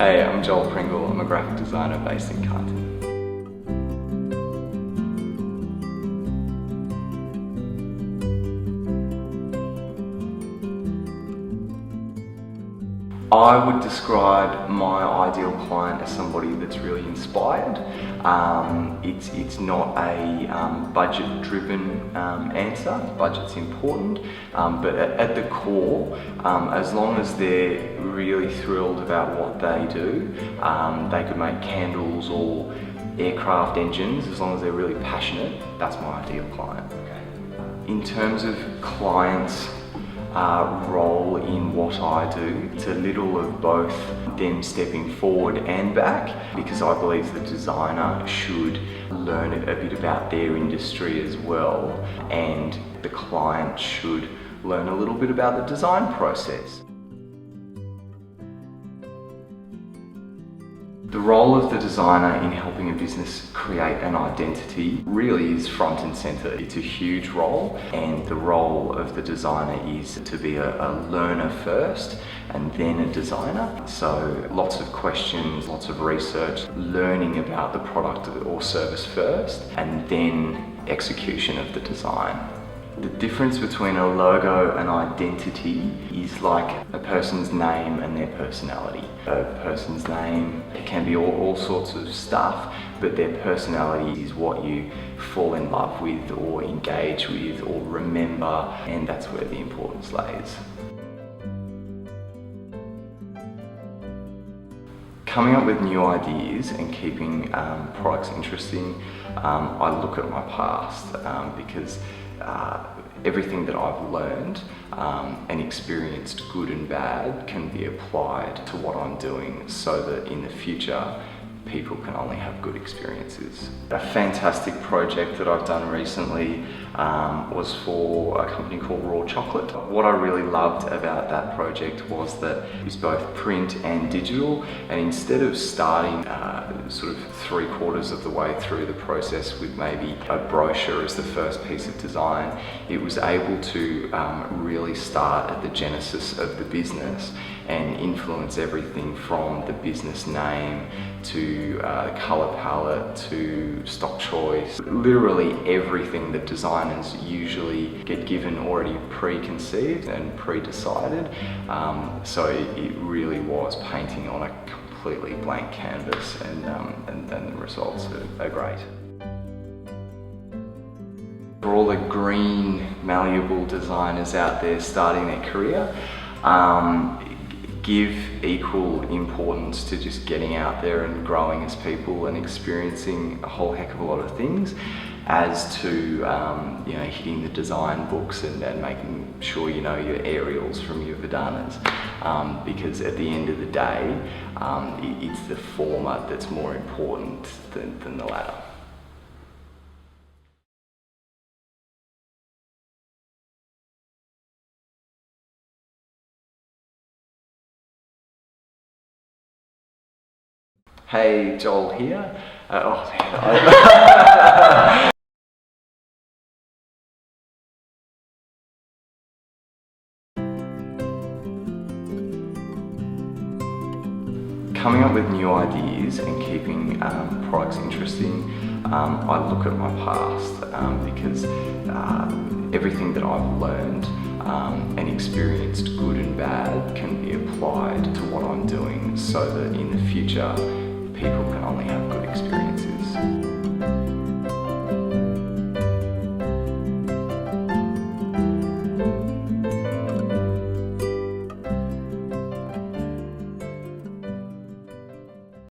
Hey, I'm Joel Pringle. I'm a graphic designer based in Kyneton. I would describe my ideal client as somebody that's really inspired. It's not a budget-driven answer. Budget's important, but at the core, as long as they're really thrilled about what they do, they could make candles or aircraft engines. As long as they're really passionate, that's my ideal client. In terms of clients' role in what I do, it's a little of both them stepping forward and back, because I believe the designer should learn a bit about their industry as well, and the client should learn a little bit about the design process. The role of the designer in helping a business create an identity really is front and center. It's a huge role, and the role of the designer is to be a learner first and then a designer. So lots of questions, lots of research, learning about the product or service first, and then execution of the design. The difference between a logo and identity is like a person's name and their personality. A person's name can be all sorts of stuff, but their personality is what you fall in love with or engage with or remember, and that's where the importance lays. Coming up with new ideas and keeping products interesting, I look at my past because everything that I've learned and experienced, good and bad, can be applied to what I'm doing, so that in the future people can only have good experiences. A fantastic project that I've done recently was for a company called Raw Chocolate. What I really loved about that project was that it was both print and digital, and instead of starting sort of 3/4 of the way through the process with maybe a brochure as the first piece of design, it was able to really start at the genesis of the business and influence everything from the business name to colour palette to stock choice. Literally everything that designers usually get given already preconceived and pre-decided. So it really was painting on a completely blank canvas, and the results are great. For all the green, malleable designers out there starting their career, give equal importance to just getting out there and growing as people and experiencing a whole heck of a lot of things, as to hitting the design books and making sure you know your aerials from your Vedanas, because at the end of the day, it's the former that's more important than the latter. Hey, Joel here. Coming up with new ideas and keeping products interesting, I look at my past because everything that I've learned and experienced, good and bad, can be applied to what I'm doing, so that in the future people can only have good experiences.